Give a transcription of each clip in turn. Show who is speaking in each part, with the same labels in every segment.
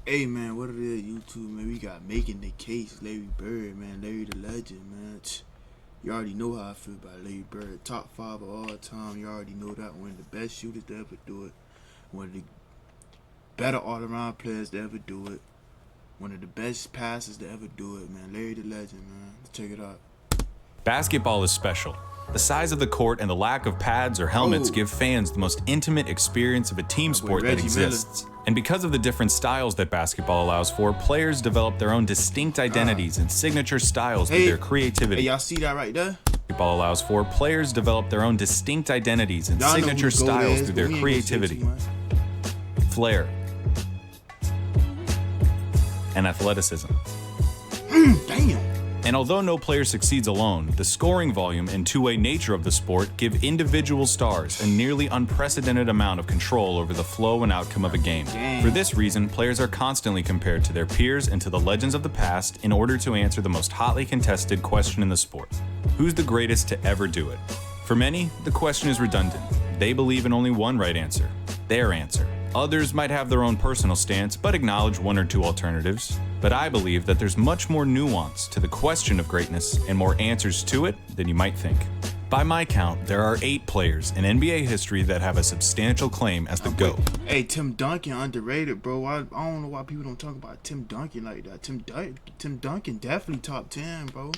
Speaker 1: Hey man, what it is, YouTube, man? We got Making the Case, Larry Bird, man, Larry the Legend, man. You already know how I feel about Larry Bird. Top 5 of all time, you already know that. One of the best shooters to ever do it. One of the better all-around players to ever do it. One of the best passers to ever do it, man. Larry the Legend, man. Let's check it out.
Speaker 2: Basketball is special. The size of the court and the lack of pads or helmets give fans the most intimate experience of a team sport that exists. And because of the different styles that basketball allows for, players develop their own distinct identities and signature styles through their creativity.
Speaker 1: Hey, y'all see that right there?
Speaker 2: Basketball allows for players develop their own distinct identities and signature styles through their creativity, flair, and athleticism.
Speaker 1: Damn.
Speaker 2: And although no player succeeds alone, the scoring volume and two-way nature of the sport give individual stars a nearly unprecedented amount of control over the flow and outcome of a game. For this reason, players are constantly compared to their peers and to the legends of the past in order to answer the most hotly contested question in the sport: who's the greatest to ever do it? For many, the question is redundant. They believe in only one right answer: their answer. Others might have their own personal stance, but acknowledge one or two alternatives. But I believe that there's much more nuance to the question of greatness and more answers to it than you might think. By my count, there are 8 players in NBA history that have a substantial claim as the GOAT.
Speaker 1: Hey, Tim Duncan underrated, bro. I don't know why people don't talk about Tim Duncan like that. Tim Duncan definitely top 10, bro.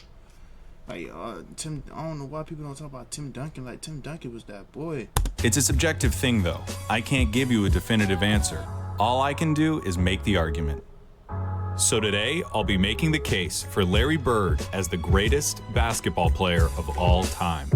Speaker 1: Like, I don't know why people don't talk about Tim Duncan like Tim Duncan was that boy.
Speaker 2: It's a subjective thing, though. I can't give you a definitive answer. All I can do is make the argument. So today, I'll be making the case for Larry Bird as the greatest basketball player of all time.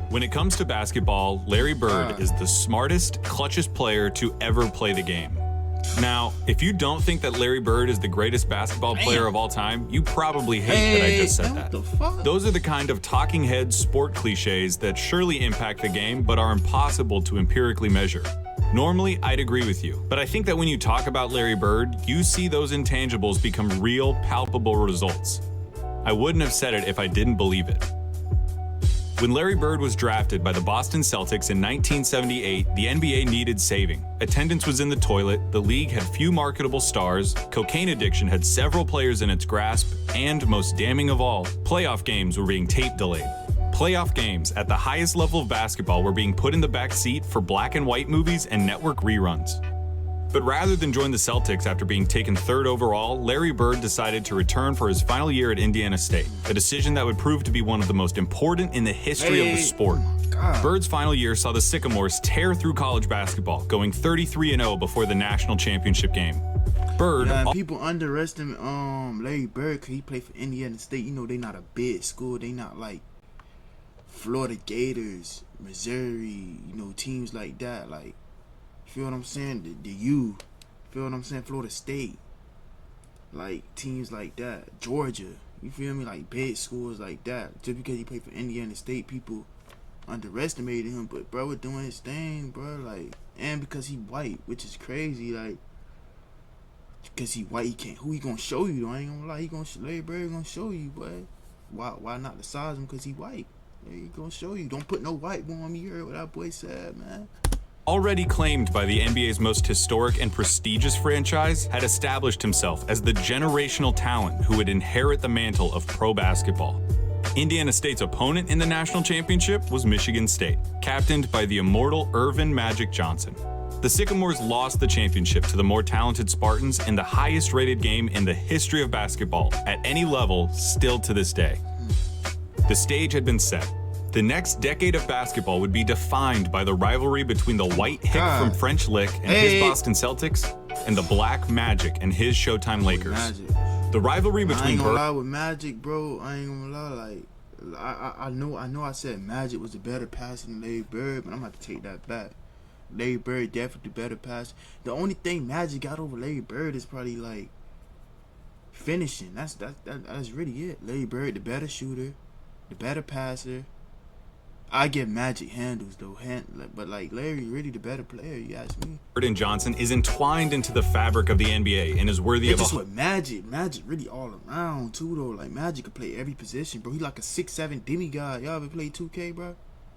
Speaker 2: When it comes to basketball, Larry Bird is the smartest, clutchest player to ever play the game. Now, if you don't think that Larry Bird is the greatest basketball player of all time, you probably hate that I just said that. Those are the kind of talking head sport cliches that surely impact the game but are impossible to empirically measure. Normally, I'd agree with you, but I think that when you talk about Larry Bird, you see those intangibles become real, palpable results. I wouldn't have said it if I didn't believe it. When Larry Bird was drafted by the Boston Celtics in 1978, the NBA needed saving. Attendance was in the toilet, the league had few marketable stars, cocaine addiction had several players in its grasp, and most damning of all, playoff games were being tape delayed. Playoff games at the highest level of basketball were being put in the back seat for black and white movies and network reruns. But rather than join the Celtics after being taken 3rd overall, Larry Bird decided to return for his final year at Indiana State, a decision that would prove to be one of the most important in the history of the sport. Bird's final year saw the Sycamores tear through college basketball, going 33-0 before the national championship game. Bird.
Speaker 1: People underestimate Larry Bird because he played for Indiana State. You know, they not a big school. They not like Florida Gators, Missouri, you know, teams like that. Like, feel what I'm saying? The U, feel what I'm saying? Florida State, like teams like that. Georgia, you feel me? Like big schools like that. Just because he played for Indiana State, people underestimated him. But bro was doing his thing, bro. Like, and because he white, which is crazy. Like, because he white, he can't. Who he gonna show you? Though? I ain't gonna lie. Larry Bird gonna show you, boy. Why not the size him? Because he white. He gonna show you. Don't put no white boy on me. You heard what that boy said, man.
Speaker 2: Already claimed by the NBA's most historic and prestigious franchise, had established himself as the generational talent who would inherit the mantle of pro basketball. Indiana State's opponent in the national championship was Michigan State, captained by the immortal Earvin Magic Johnson. The Sycamores lost the championship to the more talented Spartans in the highest rated game in the history of basketball, at any level, still to this day. The stage had been set. The next decade of basketball would be defined by the rivalry between the white hick from French Lick and his Boston Celtics and the black Magic and his Showtime Lakers. The rivalry between
Speaker 1: I ain't gonna lie with Magic, bro. I ain't gonna lie. Like, I know I said Magic was a better passer than Larry Bird, but I'm gonna have to take that back. Larry Bird definitely better passer. The only thing Magic got over Larry Bird is probably like finishing. That's really it. Larry Bird, the better shooter, the better passer. I get Magic handles though, but like Larry really the better player. You ask me.
Speaker 2: Bird and Johnson is entwined into the fabric of the NBA and is worthy of
Speaker 1: just with Magic really all around too though. Like Magic could play every position, bro. He like a 6'7" demigod. Y'all ever play 2K, bro?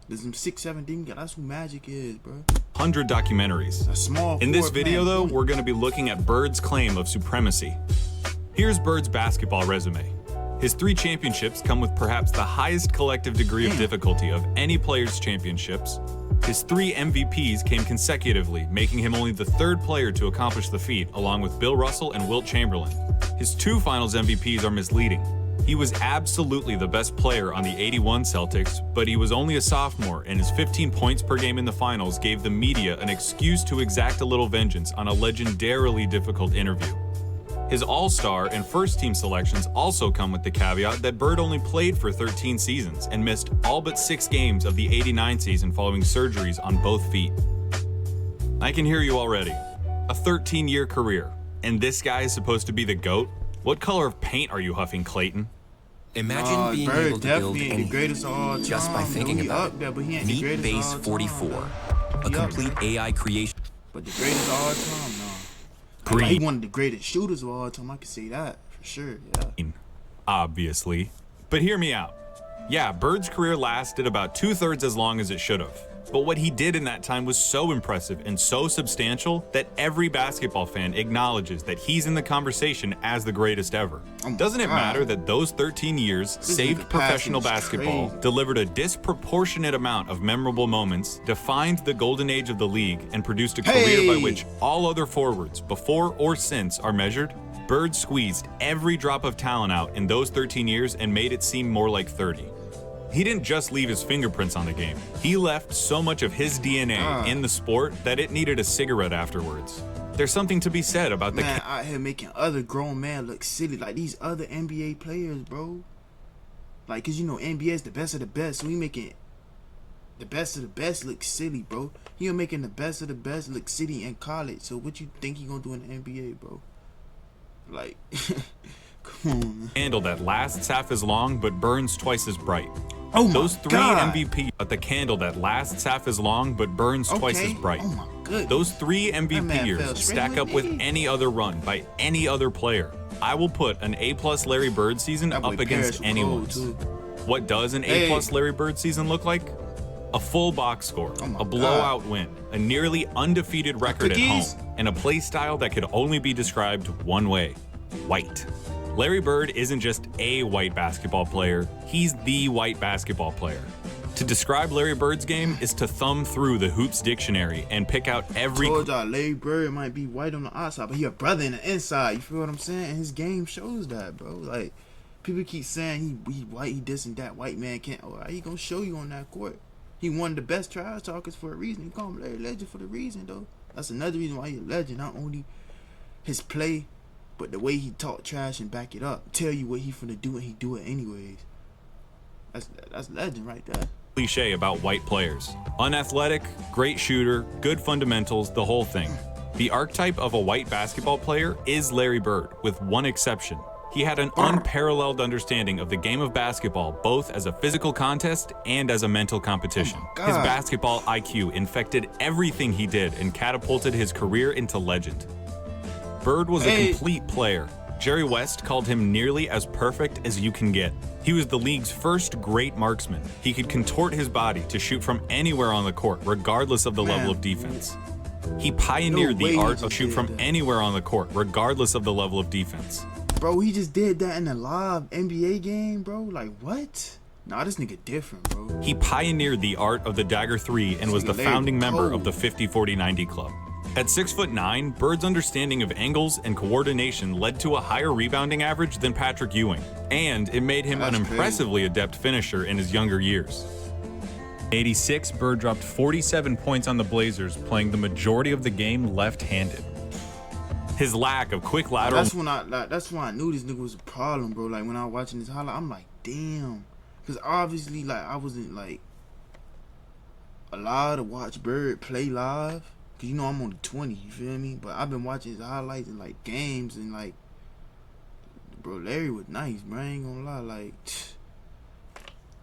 Speaker 1: There's some 6'7" demigod. That's who Magic is, bro.
Speaker 2: 100 documentaries.
Speaker 1: A small.
Speaker 2: In this video though, we're going to be looking at Bird's claim of supremacy. Here's Bird's basketball resume. His 3 championships come with perhaps the highest collective degree of difficulty of any player's championships. His 3 MVPs came consecutively, making him only the 3rd player to accomplish the feat, along with Bill Russell and Wilt Chamberlain. His 2 Finals MVPs are misleading. He was absolutely the best player on the '81 Celtics, but he was only a sophomore, and his 15 points per game in the finals gave the media an excuse to exact a little vengeance on a legendarily difficult interview. His All-Star and first-team selections also come with the caveat that Bird only played for 13 seasons and missed all but 6 games of the '89 season following surgeries on both feet. I can hear you already. A 13-year career, and this guy is supposed to be the GOAT? What color of paint are you huffing, Clayton?
Speaker 3: Imagine being
Speaker 1: Bird
Speaker 3: able to build
Speaker 1: the
Speaker 3: anything
Speaker 1: greatest of all time,
Speaker 3: just by thinking about it. Neat Base 44, a complete AI creation.
Speaker 1: But the greatest of all time, no.
Speaker 2: Green.
Speaker 1: He one of the greatest shooters of all time. I can say that for sure. Yeah.
Speaker 2: Obviously. But hear me out. Yeah, Bird's career lasted about 2/3 as long as it should have. But what he did in that time was so impressive and so substantial that every basketball fan acknowledges that he's in the conversation as the greatest ever. Doesn't it matter that those 13 years saved professional basketball, delivered a disproportionate amount of memorable moments, defined the golden age of the league, and produced a career by which all other forwards, before or since, are measured? Bird squeezed every drop of talent out in those 13 years and made it seem more like 30. He didn't just leave his fingerprints on the game. He left so much of his DNA in the sport that it needed a cigarette afterwards. There's something to be said about the
Speaker 1: man out here making other grown men look silly, like these other NBA players, bro. Like, cause you know NBA is the best of the best, so he making the best of the best look silly, bro. He making the best of the best look silly in college. So what you think he gonna do in the NBA, bro? Like, come on, man.
Speaker 2: Candle that lasts half as long but burns twice as bright.
Speaker 1: Oh my
Speaker 2: Those 3
Speaker 1: God.
Speaker 2: MVP, but the candle that lasts half as long but burns twice as bright.
Speaker 1: Oh my goodness.
Speaker 2: Those 3
Speaker 1: man
Speaker 2: MVP
Speaker 1: fell
Speaker 2: years
Speaker 1: straight
Speaker 2: stack
Speaker 1: with
Speaker 2: up with
Speaker 1: me.
Speaker 2: any other run by any other player. I will put an A+ Larry Bird season
Speaker 1: That boy
Speaker 2: up against
Speaker 1: Parrish was
Speaker 2: anyone's.
Speaker 1: cold, too.
Speaker 2: What does an
Speaker 1: Hey.
Speaker 2: A+ Larry Bird season look like? A full box score,
Speaker 1: Oh my
Speaker 2: a blowout win, a nearly undefeated record at
Speaker 1: Cookies.
Speaker 2: home, and a play style that could only be described one way: white. Larry Bird isn't just a white basketball player, he's the white basketball player. To describe Larry Bird's game is to thumb through the Hoops dictionary and pick out every
Speaker 1: Told y'all Larry Bird might be white on the outside, but he a brother in the inside. You feel what I'm saying? And his game shows that, bro. Like, people keep saying he white, he this and that. White man can't. Oh, he gonna show you on that court. He one of the best trash talkers for a reason. You call him Larry Legend for the reason, though. That's another reason why he's a legend. Not only his play, but the way he talk trash and back it up. Tell you what he finna do and he do it anyways. That's legend right there.
Speaker 2: cliche about white players. Unathletic, great shooter, good fundamentals, the whole thing. The archetype of a white basketball player is Larry Bird, with one exception. He had an unparalleled understanding of the game of basketball, both as a physical contest and as a mental competition.
Speaker 1: God.
Speaker 2: His basketball IQ infected everything he did and catapulted his career into legend. Bird was a complete player. Jerry West called him nearly as perfect as you can get. He was the league's first great marksman. He could contort his body to shoot from anywhere on the court, regardless of the level of defense. He pioneered
Speaker 1: No way
Speaker 2: the
Speaker 1: he
Speaker 2: art of
Speaker 1: just
Speaker 2: shoot
Speaker 1: did
Speaker 2: from
Speaker 1: that.
Speaker 2: anywhere on the court, regardless of the level of defense.
Speaker 1: Bro, he just did that in a live NBA game, bro. Like, what? Nah, this nigga different, bro.
Speaker 2: He pioneered the art of the dagger three and was the
Speaker 1: Larry
Speaker 2: founding member of
Speaker 1: cold.
Speaker 2: the 50-40-90 club. At 6'9", Bird's understanding of angles and coordination led to a higher rebounding average than Patrick Ewing, and it made him an
Speaker 1: That's crazy.
Speaker 2: impressively adept finisher in his younger years. In '86, Bird dropped 47 points on the Blazers, playing the majority of the game left-handed. His lack of quick lateral
Speaker 1: That's when I knew this nigga was a problem, bro. Like when I was watching this highlight, I'm like, damn, because obviously, like I wasn't like allowed to watch Bird play live, cause you know I'm only 20. You feel me? But I've been watching his highlights and like games and like, bro, Larry was nice, bro. I ain't gonna lie, like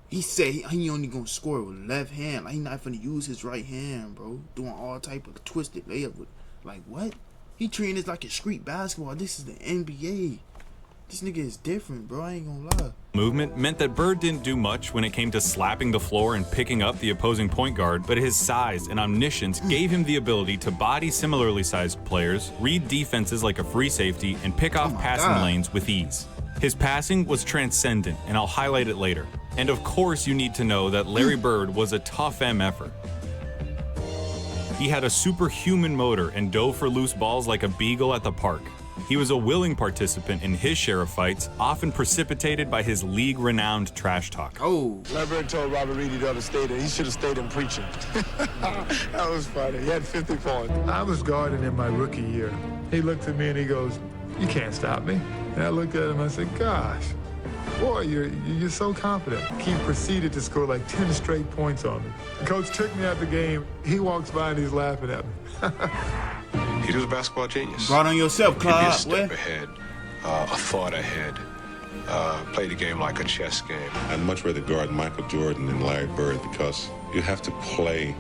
Speaker 1: He said he only gonna score with left hand. Like, he not finna use his right hand, bro. Doing all type of twisted layup with, like, what? He treating this like a street basketball. This is the NBA. This nigga is different, bro. I ain't gonna lie.
Speaker 2: Movement meant that Bird didn't do much when it came to slapping the floor and picking up the opposing point guard, but his size and omniscience gave him the ability to body similarly sized players, read defenses like a free safety, and pick off passing lanes with ease. His passing was transcendent, and I'll highlight it later. And of course, you need to know that Larry Bird was a tough MFer. He had a superhuman motor and dove for loose balls like a beagle at the park. He was a willing participant in his share of fights, often precipitated by his league-renowned trash talk.
Speaker 1: Oh.
Speaker 4: Larry Bird told Robert Reedy the other stay there. He should have stayed in preaching. That was funny. He had 50 points.
Speaker 5: I was guarding in my rookie year. He looked at me and he goes, "You can't stop me." And I looked at him and I said, "Gosh, boy, you're so confident." He proceeded to score like 10 straight points on me. The coach took me out the game. He walks by and he's laughing at me.
Speaker 6: He was a basketball genius.
Speaker 1: Brought on yourself, Clyde.
Speaker 6: He'd be a step ahead, a thought ahead, play the game like a chess game.
Speaker 7: I'd much rather guard Michael Jordan than Larry Bird because you have to play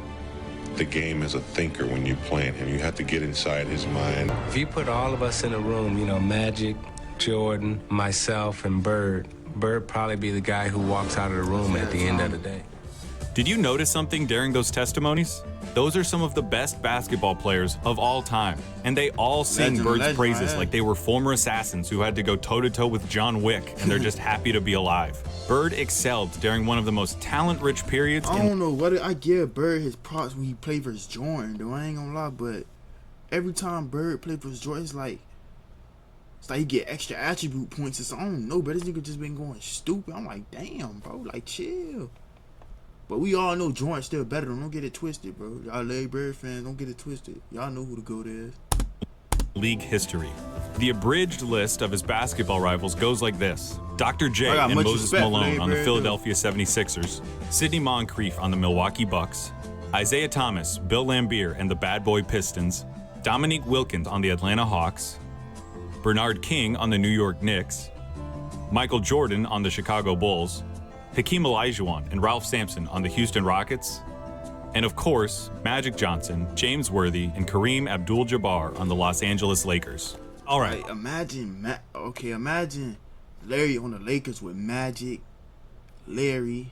Speaker 7: the game as a thinker when you're playing him. You have to get inside his mind.
Speaker 8: If you put all of us in a room, you know, Magic, Jordan, myself, and Bird probably be the guy who walks out of the room at the end of the day.
Speaker 2: Did you notice something during those testimonies? Those are some of the best basketball players of all time, and they all sing Bird's praises like they were former assassins who had to go toe-to-toe with John Wick, and they're just happy to be alive. Bird excelled during one of the most talent-rich periods.
Speaker 1: I don't know what I give Bird his props when he played versus Jordan, though. I ain't gonna lie, but every time Bird played versus Jordan, it's like he get extra attribute points. It's, I don't know, but this nigga just been going stupid. I'm like, damn, bro, like, chill. But we all know Jordan's still better. Don't get it twisted, bro. Y'all Larry Bird fans, don't get it twisted. Y'all know who the GOAT is.
Speaker 2: League history. The abridged list of his basketball rivals goes like this: Dr. J and Moses Malone on the Philadelphia 76ers, Sidney Moncrief on the Milwaukee Bucks, Isaiah Thomas, Bill Laimbeer and the Bad Boy Pistons, Dominique Wilkins on the Atlanta Hawks, Bernard King on the New York Knicks, Michael Jordan on the Chicago Bulls, Hakeem Olajuwon and Ralph Sampson on the Houston Rockets, and of course, Magic Johnson, James Worthy, and Kareem Abdul-Jabbar on the Los Angeles Lakers. All right.
Speaker 1: Like, imagine Larry on the Lakers with Magic, Larry,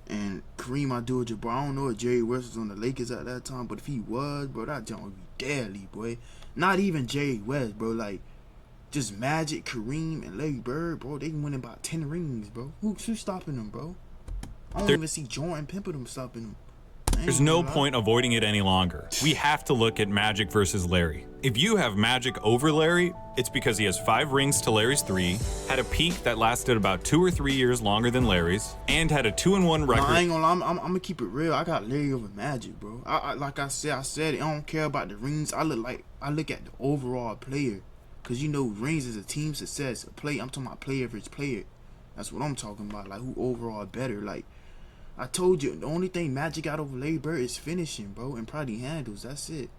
Speaker 1: and Kareem Abdul-Jabbar. I don't know if Jerry West was on the Lakers at that time, but if he was, bro, that junk would be deadly, boy. Not even Jerry West, bro. Like, just Magic, Kareem, and Larry Bird, bro. They winning about 10 rings, bro. Who's stopping them, bro? I don't even see Jordan pimping them stopping them.
Speaker 2: There's no point avoiding it any longer. We have to look at Magic versus Larry. If you have Magic over Larry, it's because he has 5 rings to Larry's 3, had a peak that lasted about 2 or 3 years longer than Larry's, and had a 2-1 record.
Speaker 1: No, I ain't gonna lie, I'm gonna keep it real. I got Larry over Magic, bro. I like I said, I don't care about the rings. I look at the overall player. Cause you know rings is a team success. I'm talking about player versus player. That's what I'm talking about. Like, who overall better. Like, I told you, the only thing Magic got over Larry Bird is finishing, bro, and probably handles. That's it.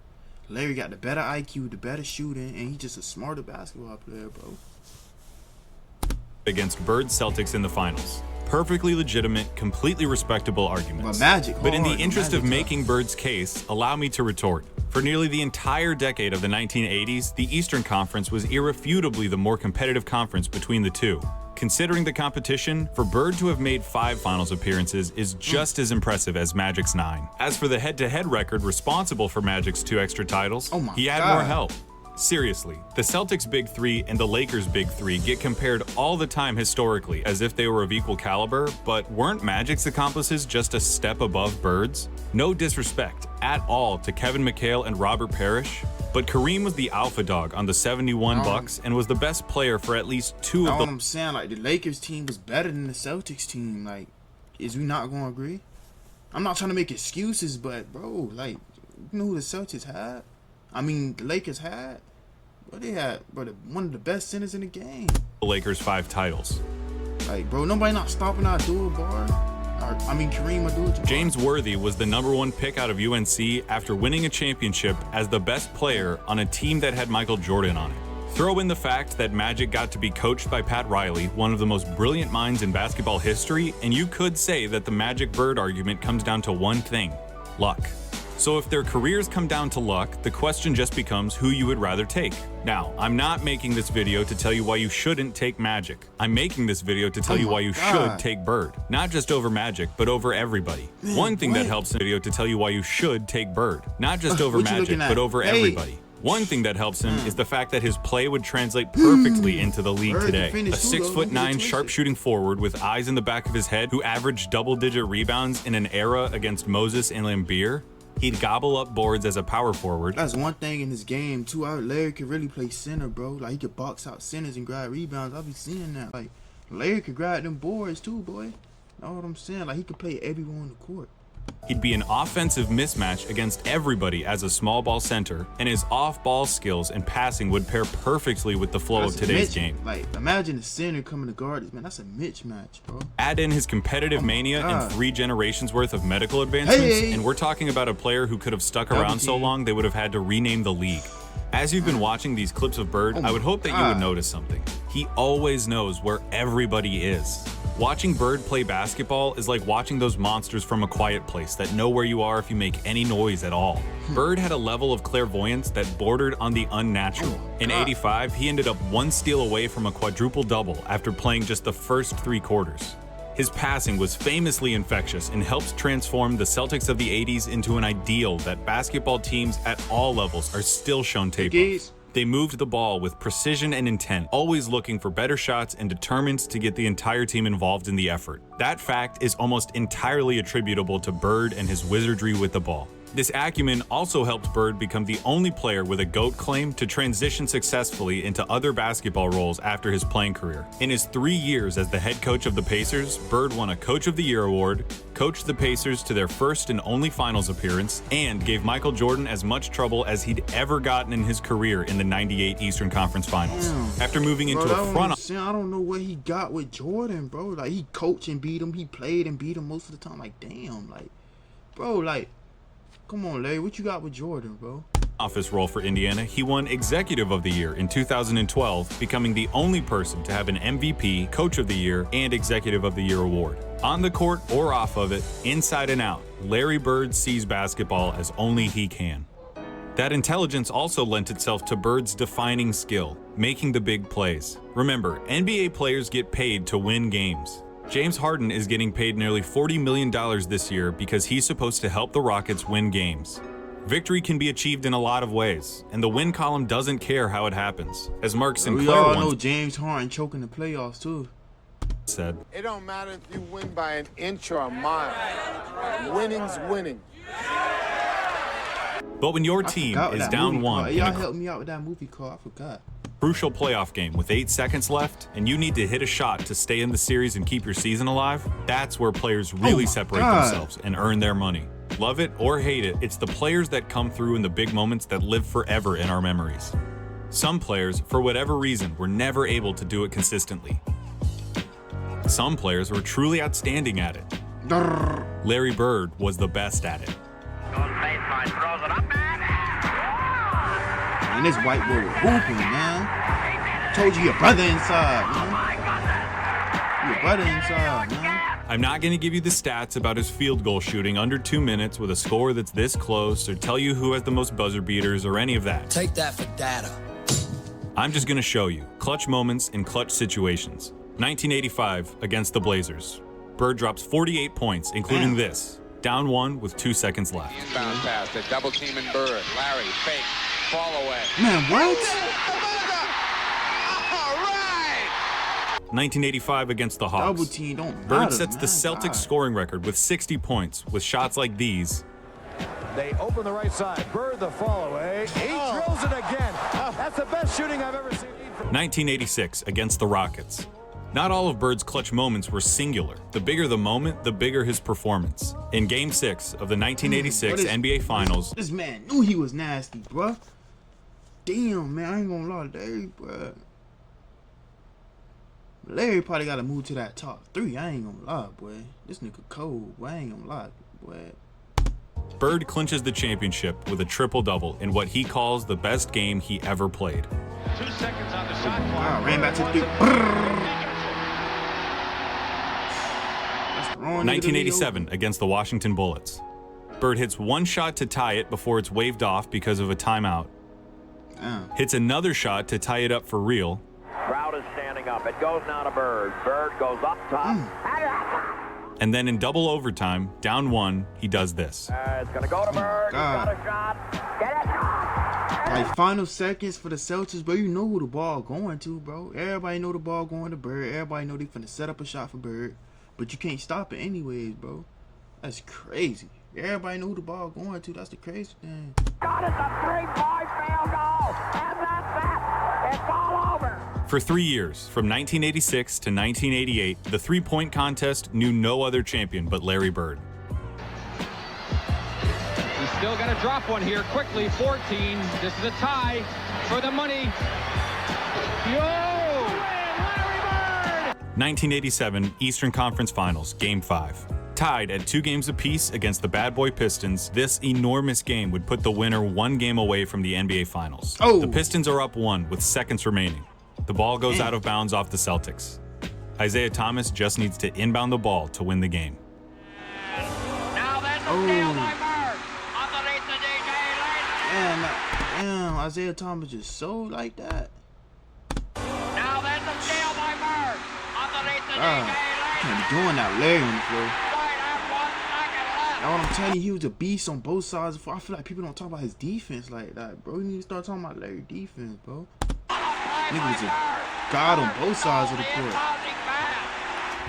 Speaker 1: Larry got the better IQ, the better shooting, and he's just a smarter basketball player, bro.
Speaker 2: Against Bird Celtics in the finals. Perfectly legitimate, completely respectable arguments.
Speaker 1: But
Speaker 2: in the interest of making Bird's case, allow me to retort. For nearly the entire decade of the 1980s, the Eastern Conference was irrefutably the more competitive conference between the two. Considering the competition, for Bird to have made 5 finals appearances is just as impressive as Magic's 9. As for the head-to-head record responsible for Magic's 2 extra titles, he had more help. Seriously, the Celtics' Big 3 and the Lakers' Big 3 get compared all the time historically as if they were of equal caliber, but weren't Magic's accomplices just a step above Bird's? No disrespect at all to Kevin McHale and Robert Parrish, but Kareem was the alpha dog on the 71 Bucks and was the best player for at least 2 of them.
Speaker 1: I'm saying, like, the Lakers team was better than the Celtics team. Like, is we not gonna agree? I'm not trying to make excuses, but bro, like, you know who the Celtics had? I mean, the Lakers had, but they had, one of the best centers in the game.
Speaker 2: The Lakers' 5 titles.
Speaker 1: Like, bro, nobody not stopping Abdul-Jabbar. Kareem Abdul-Jabbar.
Speaker 2: James Worthy was the #1 pick out of UNC after winning a championship as the best player on a team that had Michael Jordan on it. Throw in the fact that Magic got to be coached by Pat Riley, one of the most brilliant minds in basketball history, and you could say that the Magic-Bird argument comes down to one thing: luck. So if their careers come down to luck, the question just becomes who you would rather take. Now, I'm not making this video to tell you why you shouldn't take Magic. I'm making this video to tell you why you should take Bird. Not just over Magic, but over everybody.
Speaker 1: Man,
Speaker 2: one thing that
Speaker 1: what?
Speaker 2: helps in the video to tell you why you should take Bird. Not just over
Speaker 1: What you
Speaker 2: Magic,
Speaker 1: looking at?
Speaker 2: but over
Speaker 1: Hey.
Speaker 2: everybody. One thing that helps him is the fact that his play would translate perfectly into the league
Speaker 1: Bird
Speaker 2: today.
Speaker 1: can
Speaker 2: A
Speaker 1: finish too, though.
Speaker 2: 6'9"
Speaker 1: Don't get it
Speaker 2: sharpshooting forward with eyes in the back of his head who averaged double-digit rebounds in an era against Moses and Lambeer. He'd gobble up boards as a power forward.
Speaker 1: That's one thing in this game too. Larry could really play center, bro. Like he could box out centers and grab rebounds. I'll be seeing that. Like Larry could grab them boards too, boy. Know what I'm saying? Like he could play everyone on the court.
Speaker 2: He'd be an offensive mismatch against everybody as a small ball center, and his off-ball skills and passing would pair perfectly with the flow
Speaker 1: That's
Speaker 2: of
Speaker 1: a
Speaker 2: today's
Speaker 1: mismatch.
Speaker 2: game.
Speaker 1: Like imagine the center coming to guard this, man. That's a mismatch, bro.
Speaker 2: Add in his competitive mania and
Speaker 1: God.
Speaker 2: 3 generations worth of medical advancements,
Speaker 1: Hey!
Speaker 2: and we're talking about a player who could have stuck
Speaker 1: Double
Speaker 2: around so
Speaker 1: team.
Speaker 2: long they would have had to rename the league. As you've been watching these clips of Bird, I would hope that you would
Speaker 1: God.
Speaker 2: notice something. He always knows where everybody is. Watching Bird play basketball is like watching those monsters from A Quiet Place that know where you are if you make any noise at all. Bird had a level of clairvoyance that bordered on the unnatural. In '85, he ended up 1 steal away from a quadruple-double after playing just the first 3 quarters. His passing was famously infectious and helped transform the Celtics of the '80s into an ideal that basketball teams at all levels are still shown tape
Speaker 1: Gates.
Speaker 2: of. They moved the ball with precision and intent, always looking for better shots and determined to get the entire team involved in the effort. That fact is almost entirely attributable to Bird and his wizardry with the ball. This acumen also helped Bird become the only player with a GOAT claim to transition successfully into other basketball roles after his playing career. In his 3 years as the head coach of the Pacers, Bird won a Coach of the Year award, coached the Pacers to their first and only finals appearance, and gave Michael Jordan as much trouble as he'd ever gotten in his career in the '98 Eastern Conference Finals. After moving into
Speaker 1: Bro,
Speaker 2: a front
Speaker 1: I don't know what he got with Jordan, bro. Like he coached and beat him, he played and beat him most of the time. Like damn, like bro, like come on, Larry, what you got with Jordan, bro?
Speaker 2: office role for Indiana, he won Executive of the Year in 2012, becoming the only person to have an MVP, Coach of the Year, and Executive of the Year award. On the court or off of it, inside and out, Larry Bird sees basketball as only he can. That intelligence also lent itself to Bird's defining skill, making the big plays. Remember, NBA players get paid to win games. James Harden is getting paid nearly $40 million this year because he's supposed to help the Rockets win games. Victory can be achieved in a lot of ways, and the win column doesn't care how it happens. As Mark
Speaker 1: We
Speaker 2: Sinclair
Speaker 1: all know
Speaker 2: once
Speaker 1: James Harden choking the playoffs too.
Speaker 2: said,
Speaker 4: It don't matter if you win by an inch or a mile. Winning's winning.
Speaker 2: but when your
Speaker 1: I
Speaker 2: team
Speaker 1: forgot
Speaker 2: is
Speaker 1: that
Speaker 2: down
Speaker 1: movie
Speaker 2: one
Speaker 1: called.
Speaker 2: in
Speaker 1: Y'all
Speaker 2: a
Speaker 1: helped me out with that movie called. I forgot.
Speaker 2: crucial playoff game with 8 seconds left, and you need to hit a shot to stay in the series and keep your season alive, that's where players really
Speaker 1: my
Speaker 2: separate
Speaker 1: God.
Speaker 2: themselves and earn their money. Love it or hate it, it's the players that come through in the big moments that live forever in our memories. Some players, for whatever reason, were never able to do it consistently. Some players were truly outstanding at it. Larry Bird was the best at it.
Speaker 1: Man, this white boy was hooping, man. Told you your brother inside, man. Your brother inside, man.
Speaker 2: I'm not going to give you the stats about his field goal shooting under 2 minutes with a score that's this close, or tell you who has the most buzzer beaters, or any of that.
Speaker 9: Take that for data.
Speaker 2: I'm just going to show you clutch moments in clutch situations. 1985 against the Blazers. Bird drops 48 points, including
Speaker 1: Damn.
Speaker 2: this. Down 1 with 2 seconds left.
Speaker 10: Inbound pass, the double team and Bird. Larry, fake, fall away.
Speaker 1: Man, what?
Speaker 2: 1985 against the Hawks.
Speaker 1: Double team don't matter,
Speaker 2: Bird sets the
Speaker 1: man.
Speaker 2: Celtics
Speaker 1: God.
Speaker 2: scoring record with 60 points with shots like these.
Speaker 11: They open the right side. Bird the fall away. He drills it again. That's the best shooting I've ever seen.
Speaker 2: 1986 against the Rockets. Not all of Bird's clutch moments were singular. The bigger the moment, the bigger his performance. In Game 6 of the 1986
Speaker 1: What is-
Speaker 2: NBA Finals,
Speaker 1: This man knew he was nasty, bruh. Damn, man, I ain't gonna lie, Larry, bruh. Larry probably gotta move to that top 3. I ain't gonna lie, boy. This nigga cold, boy. I ain't gonna lie, boy.
Speaker 2: Bird clinches the championship with a triple-double in what he calls the best game he ever played.
Speaker 11: 2 seconds on the shot clock.
Speaker 1: Wow, ran back to the dude. That's the wrong
Speaker 2: 1987 against the Washington Bullets. Bird hits one shot to tie it before it's waved off because of a timeout. Hits another shot to tie it up for real.
Speaker 10: Crowd is standing up. It goes now to Bird. Bird goes up top.
Speaker 2: And then in double overtime, down one, he does this.
Speaker 10: It's going to go to Bird. He's got a shot. Get it!
Speaker 1: Like final seconds for the Celtics, bro. You know who the ball going to, bro. Everybody know the ball going to Bird. Everybody know they finna set up a shot for Bird. But you can't stop it anyways, bro. That's crazy. Everybody know who the ball going to. That's the crazy thing.
Speaker 10: Got it, the 3-point field goal. And that's that. It's all over.
Speaker 2: For 3 years, from 1986 to 1988, the three-point contest knew no other champion but Larry Bird.
Speaker 9: He's still got to drop one here quickly. 14. This is a tie for the money. Larry Bird!
Speaker 2: 1987 Eastern Conference Finals, Game 5. Tied at 2 games apiece against the Bad Boy Pistons, this enormous game would put the winner 1 game away from the NBA Finals.
Speaker 1: Oh.
Speaker 2: The Pistons are up 1 with seconds remaining. The ball goes out of bounds off the Celtics. Isaiah Thomas just needs to inbound the ball to win the game.
Speaker 10: Now there's a steal by Bird. Underneath the DJ lane.
Speaker 1: Damn, Isaiah Thomas just so like that.
Speaker 10: Now there's a steal by Bird. Underneath the DJ lane.
Speaker 1: Can't be doing that, Larry on the floor.
Speaker 10: Right at 1 second left.
Speaker 1: That's what I'm telling you, he was a beast on both sides. I feel like people don't talk about his defense like that, bro. You need to start talking about Larry's defense, bro. Nigga was a god on both sides of the court.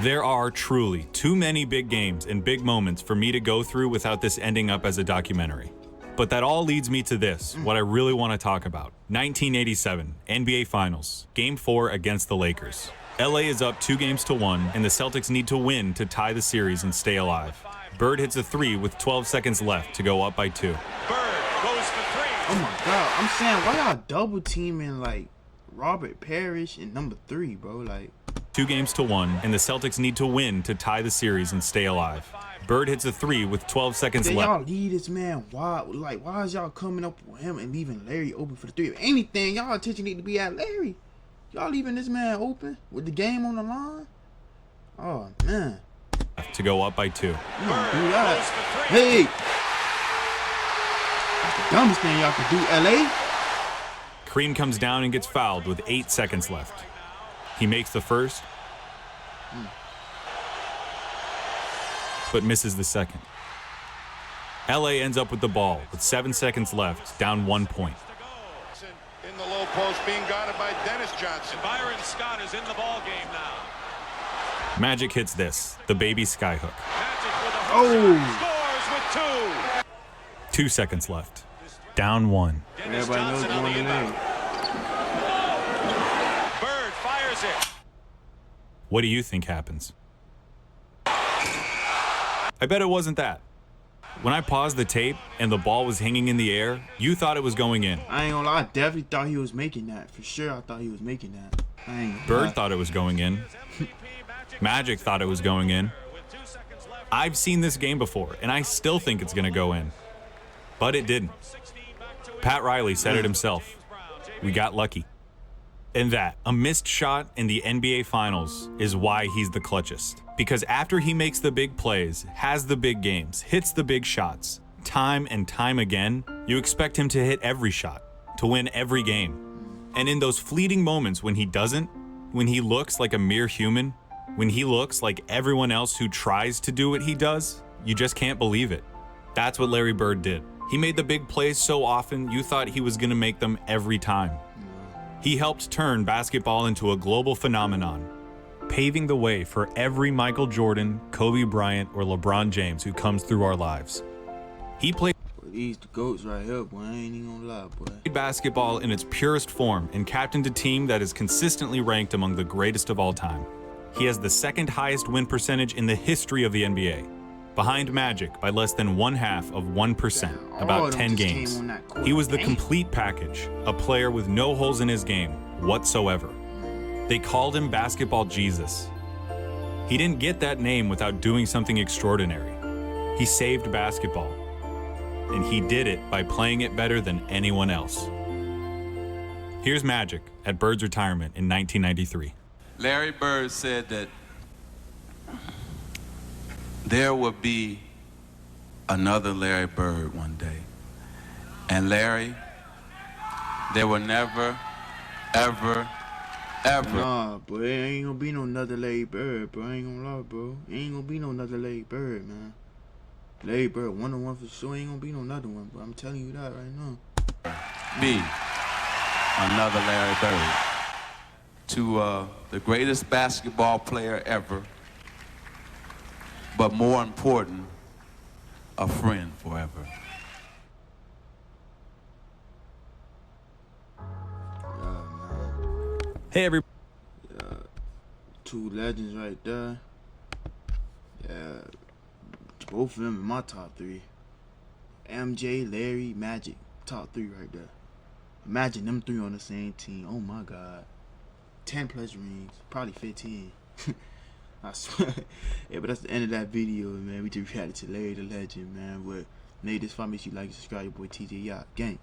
Speaker 2: There are truly too many big games and big moments for me to go through without this ending up as a documentary. But that all leads me to this, what I really want to talk about. 1987, NBA Finals, Game 4 against the Lakers. LA is up 2-1, and the Celtics need to win to tie the series and stay alive. Bird hits a 3 with 12 seconds left to go up by 2.
Speaker 11: Bird goes for 3.
Speaker 1: Oh my god, I'm saying, why y'all double teaming like Robert Parrish and number 3, bro? Like
Speaker 2: 2-1, and the Celtics need to win to tie the series and stay alive. Bird hits a 3 with 12 seconds
Speaker 1: then
Speaker 2: left.
Speaker 1: y'all leave this man wide. Like, why is y'all coming up with him and leaving Larry open for the 3? If anything, y'all attention need to be at Larry. Y'all leaving this man open with the game on the line? Oh man.
Speaker 2: To go up by 2.
Speaker 1: You don't do that. Hey! That's the dumbest thing y'all can do, LA.
Speaker 2: Kareem comes down and gets fouled with 8 seconds left. He makes the first, but misses the second. LA ends up with the ball with 7 seconds left, down 1 point.
Speaker 4: In the low post, being guarded by Dennis Johnson.
Speaker 11: Byron Scott is in the ball game now.
Speaker 2: Magic hits this, the baby skyhook.
Speaker 11: Scores with 2.
Speaker 2: 2 seconds left, down 1.
Speaker 1: Everybody knows going to name.
Speaker 11: Bird fires it.
Speaker 2: What do you think happens? I bet it wasn't that. When I paused the tape and the ball was hanging in the air, you thought it was going in.
Speaker 1: I ain't gonna lie, I definitely thought he was making that. For sure, I thought he was making that. I ain't gonna
Speaker 2: Bird
Speaker 1: lie.
Speaker 2: thought it was going in. Magic thought it was going in. I've seen this game before, and I still think it's going to go in. But it didn't. Pat Riley said it himself. We got lucky. And that, a missed shot in the NBA Finals, is why he's the clutchest. Because after he makes the big plays, has the big games, hits the big shots, time and time again, you expect him to hit every shot, to win every game. And in those fleeting moments when he doesn't, when he looks like a mere human, when he looks like everyone else who tries to do what he does, you just can't believe it. That's what Larry Bird did. He made the big plays so often you thought he was gonna make them every time. He helped turn basketball into a global phenomenon, paving the way for every Michael Jordan, Kobe Bryant, or LeBron James who comes through our lives. He played
Speaker 1: These the goats right here, boy. I ain't even gonna lie, boy.
Speaker 2: basketball in its purest form and captained a team that is consistently ranked among the greatest of all time. He has the second highest win percentage in the history of the NBA, behind Magic by less than 0.5%, about 10 games. He was the complete package, a player with no holes in his game whatsoever. They called him Basketball Jesus. He didn't get that name without doing something extraordinary. He saved basketball. and he did it by playing it better than anyone else. Here's Magic at Bird's retirement in 1993.
Speaker 12: Larry Bird said that there would be another Larry Bird one day. And Larry, there will never, ever, ever.
Speaker 1: Nah, bro, it ain't gonna be no another Larry Bird, bro. I ain't gonna lie, bro. It ain't gonna be no another Larry Bird, man. Larry Bird, 1-on-1 for sure. Ain't gonna be no another one, bro. I'm telling you that right now.
Speaker 12: Be another Larry Bird. To the greatest basketball player ever, but more important, a friend forever.
Speaker 2: Hey, everybody.
Speaker 1: Two legends right there. Yeah, both of them in my top 3. MJ, Larry, Magic, top 3 right there. Imagine them 3 on the same team. Oh my God. 10 plus rings, probably 15. I swear. Yeah, but that's the end of that video, man. We just reacted to Larry the Legend, man. But Nate, this if I make you like and subscribe, your boy TJ Yacht. Gang.